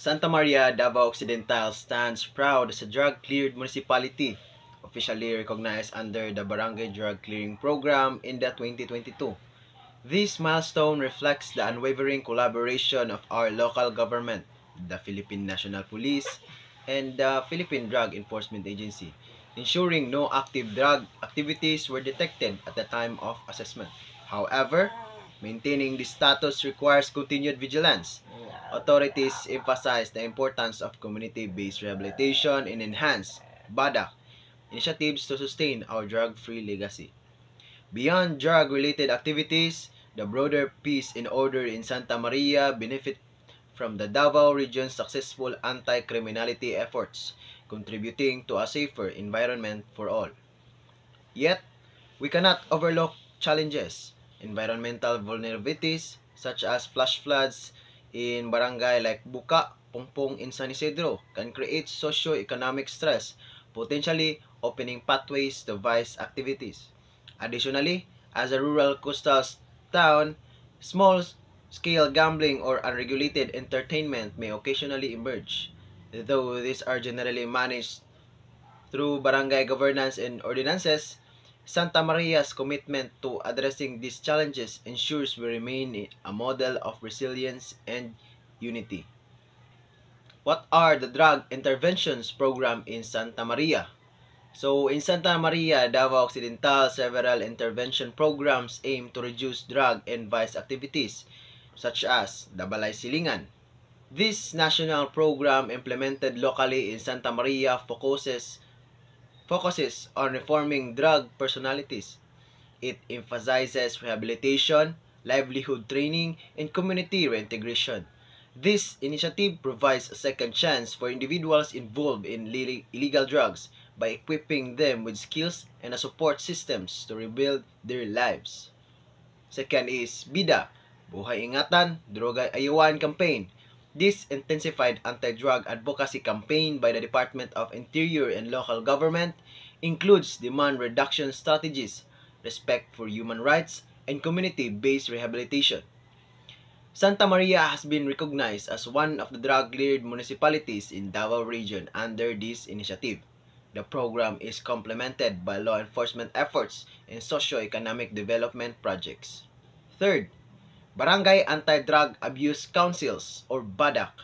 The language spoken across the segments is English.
Santa Maria, Davao Occidental stands proud as a drug-cleared municipality, officially recognized under the Barangay Drug Clearing Program in the 2022. This milestone reflects the unwavering collaboration of our local government, the Philippine National Police, and the Philippine Drug Enforcement Agency, ensuring no active drug activities were detected at the time of assessment. However, maintaining this status requires continued vigilance. Authorities emphasize the importance of community-based rehabilitation and enhance BADAC initiatives to sustain our drug-free legacy. Beyond drug-related activities, the broader peace and order in Santa Maria benefit from the Davao region's successful anti-criminality efforts, contributing to a safer environment for all. Yet, we cannot overlook challenges. Environmental vulnerabilities such as flash floods in barangay like Buka, Pungpung, and San Isidro can create socio-economic stress, potentially opening pathways to vice activities. Additionally, as a rural coastal town, small-scale gambling or unregulated entertainment may occasionally emerge. Though these are generally managed through barangay governance and ordinances, Santa Maria's commitment to addressing these challenges ensures we remain a model of resilience and unity. What are the drug interventions program in Santa Maria? So, in Santa Maria, Davao Occidental, several intervention programs aim to reduce drug and vice activities, such as the Balay Silingan. This national program implemented locally in Santa Maria focuses on reforming drug personalities. It emphasizes rehabilitation, livelihood training, and community reintegration. This initiative provides a second chance for individuals involved in illegal drugs by equipping them with skills and a support systems to rebuild their lives. Second is BIDA, Buhay Ingatan, Droga Ayawan campaign. This intensified anti-drug advocacy campaign by the Department of Interior and local government includes demand reduction strategies, respect for human rights, and community-based rehabilitation. Santa Maria has been recognized as one of the drug-cleared municipalities in Davao region under this initiative. The program is complemented by law enforcement efforts and socio-economic development projects. Third, Barangay Anti-Drug Abuse Councils or BADAC.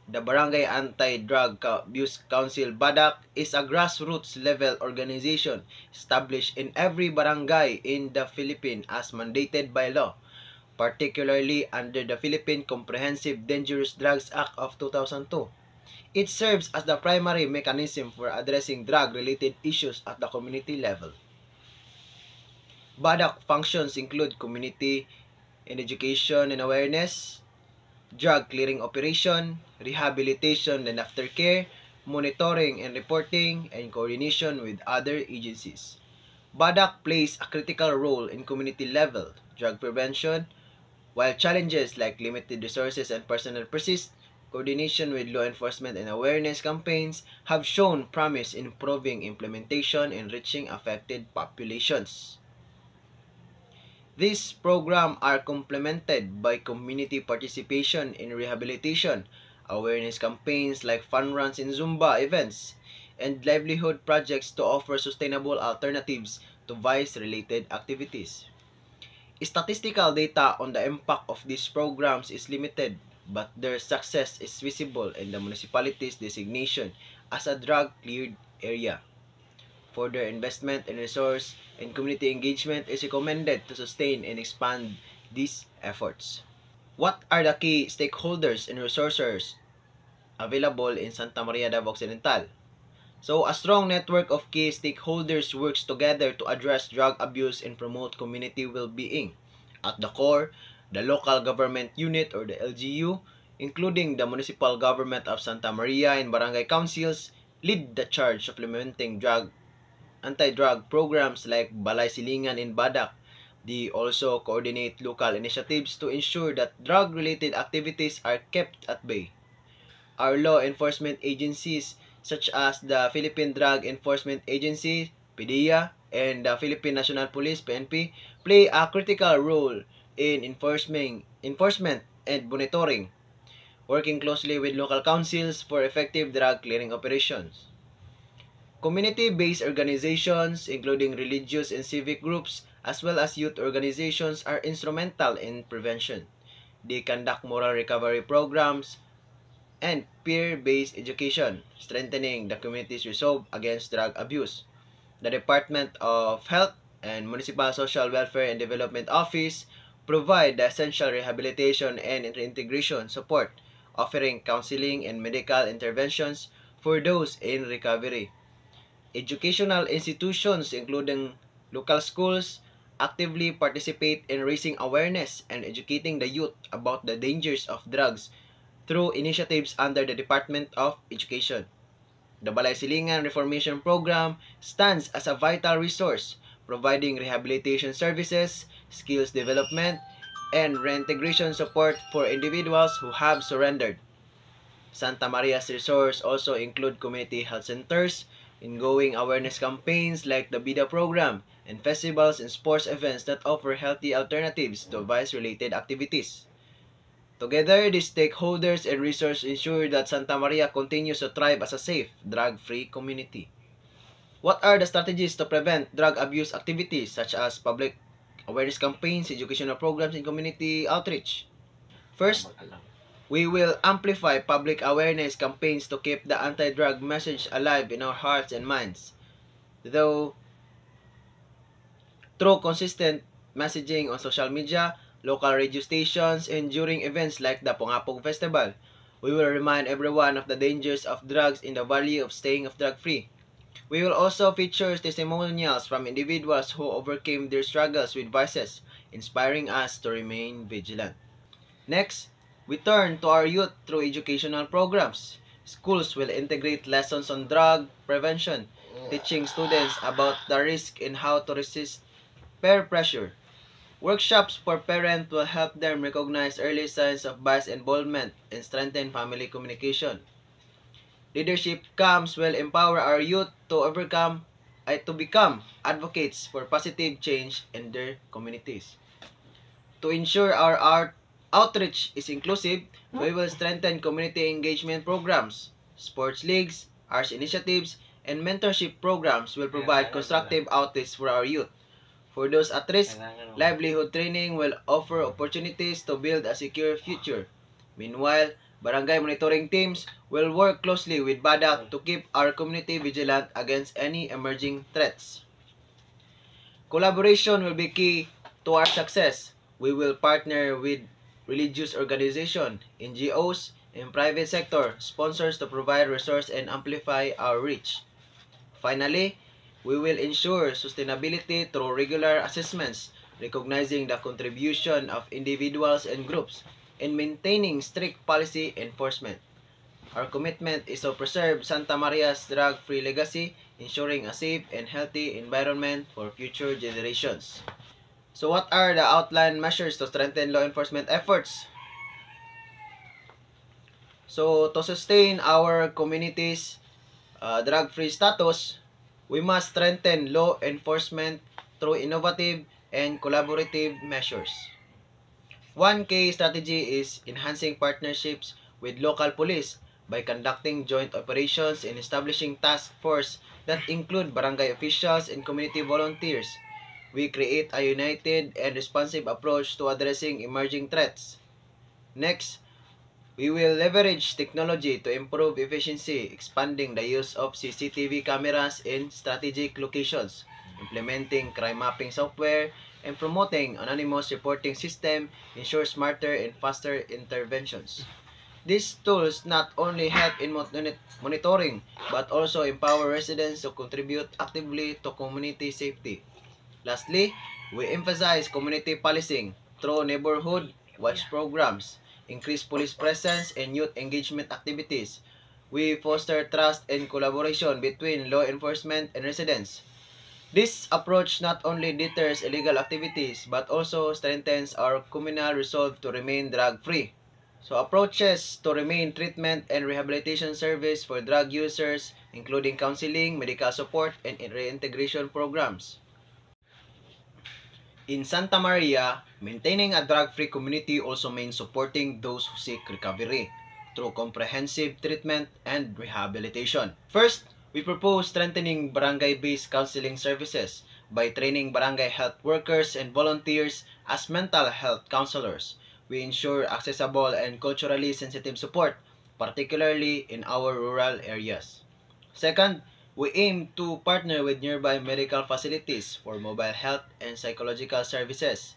The Barangay Anti-Drug Abuse Council BADAC is a grassroots level organization established in every barangay in the Philippines as mandated by law, particularly under the Philippine Comprehensive Dangerous Drugs Act of 2002. It serves as the primary mechanism for addressing drug-related issues at the community level. BADAC functions include community and education and awareness, drug clearing operation, rehabilitation and aftercare, monitoring and reporting, and coordination with other agencies. BADAC plays a critical role in community-level drug prevention, while challenges like limited resources and personnel persist. Coordination with law enforcement and awareness campaigns have shown promise in improving implementation and reaching affected populations. These programs are complemented by community participation in rehabilitation, awareness campaigns like fun runs and Zumba events, and livelihood projects to offer sustainable alternatives to vice-related activities. Statistical data on the impact of these programs is limited, but their success is visible in the municipality's designation as a drug-cleared area. Further investment in resource and community engagement is recommended to sustain and expand these efforts. What are the key stakeholders and resources available in Santa Maria Davao Occidental? So, a strong network of key stakeholders works together to address drug abuse and promote community well-being. At the core, the local government unit or the LGU, including the municipal government of Santa Maria and barangay councils, lead the charge of implementing anti-drug programs like Balay Silingan and BADAC. They also coordinate local initiatives to ensure that drug-related activities are kept at bay. Our law enforcement agencies such as the Philippine Drug Enforcement Agency, PDEA, and the Philippine National Police, PNP, play a critical role in enforcement and monitoring. working closely with local councils for effective drug clearing operations. Community-based organizations, including religious and civic groups, as well as youth organizations, are instrumental in prevention. They conduct moral recovery programs and peer-based education, strengthening the community's resolve against drug abuse. The Department of Health and Municipal Social Welfare and Development Office provide the essential rehabilitation and reintegration support, offering counseling and medical interventions for those in recovery. Educational institutions, including local schools, actively participate in raising awareness and educating the youth about the dangers of drugs through initiatives under the Department of Education. The Balay Silingan Reformation Program stands as a vital resource, providing rehabilitation services, skills development, and reintegration support for individuals who have surrendered. Santa Maria's resources also include community health centers, ongoing awareness campaigns like the BIDA program, and festivals and sports events that offer healthy alternatives to vice-related activities. Together, these stakeholders and resources ensure that Santa Maria continues to thrive as a safe, drug-free community. What are the strategies to prevent drug abuse activities such as public awareness campaigns, educational programs, and community outreach? First, we will amplify public awareness campaigns to keep the anti-drug message alive in our hearts and minds. Through consistent messaging on social media, local radio stations, and during events like the Pongapong Festival, we will remind everyone of the dangers of drugs and the value of staying drug-free. We will also feature testimonials from individuals who overcame their struggles with vices, inspiring us to remain vigilant. Next, we turn to our youth through educational programs. Schools will integrate lessons on drug prevention, teaching students about the risk and how to resist peer pressure. Workshops for parents will help them recognize early signs of bias involvement and strengthen family communication. Leadership camps will empower our youth to become advocates for positive change in their communities. To ensure our outreach is inclusive, we will strengthen community engagement programs. Sports leagues, arts initiatives, and mentorship programs will provide constructive outreach for our youth. For those at risk, livelihood training will offer opportunities to build a secure future. Meanwhile, barangay monitoring teams will work closely with BADAC to keep our community vigilant against any emerging threats. Collaboration will be key to our success. We will partner with religious organizations, NGOs, and private sector sponsors to provide resources and amplify our reach. Finally, we will ensure sustainability through regular assessments, recognizing the contribution of individuals and groups, and maintaining strict policy enforcement. Our commitment is to preserve Santa Maria's drug-free legacy, ensuring a safe and healthy environment for future generations. So what are the outlined measures to strengthen law enforcement efforts? So to sustain our community's drug-free status, we must strengthen law enforcement through innovative and collaborative measures. One key strategy is enhancing partnerships with local police by conducting joint operations and establishing task force that include barangay officials and community volunteers. We create a united and responsive approach to addressing emerging threats. Next, we will leverage technology to improve efficiency, expanding the use of CCTV cameras in strategic locations, implementing crime mapping software, and promoting anonymous reporting system ensure smarter and faster interventions. These tools not only help in monitoring but also empower residents to contribute actively to community safety. Lastly, we emphasize community policing through neighborhood watch programs, increased police presence, and youth engagement activities. We foster trust and collaboration between law enforcement and residents. This approach not only deters illegal activities but also strengthens our communal resolve to remain drug-free. So approaches to remain treatment and rehabilitation service for drug users, including counseling, medical support, and reintegration programs. In Santa Maria, maintaining a drug-free community also means supporting those who seek recovery. through comprehensive treatment and rehabilitation. First, we propose strengthening barangay-based counseling services by training barangay health workers and volunteers as mental health counselors. We ensure accessible and culturally sensitive support, particularly in our rural areas. Second, we aim to partner with nearby medical facilities for mobile health and psychological services.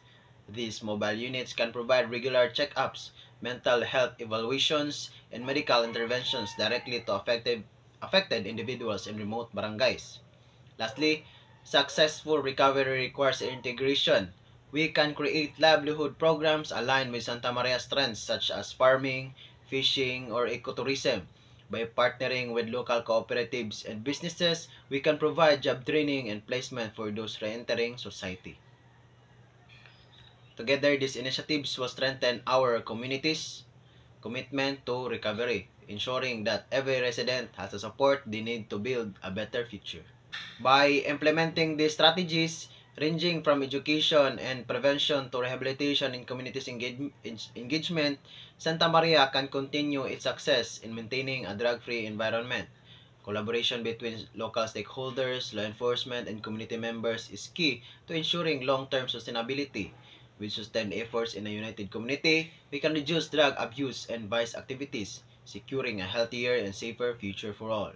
These mobile units can provide regular checkups, mental health evaluations, and medical interventions directly to affected individuals in remote barangays. Lastly, successful recovery requires integration. We can create livelihood programs aligned with Santa Maria's trends such as farming, fishing, or ecotourism. By partnering with local cooperatives and businesses, we can provide job training and placement for those re-entering society. Together, these initiatives will strengthen our community's commitment to recovery, ensuring that every resident has the support they need to build a better future. By implementing these strategies, ranging from education and prevention to rehabilitation and community engagement, Santa Maria can continue its success in maintaining a drug-free environment. Collaboration between local stakeholders, law enforcement, and community members is key to ensuring long-term sustainability. With sustained efforts in a united community, we can reduce drug abuse and vice activities, securing a healthier and safer future for all.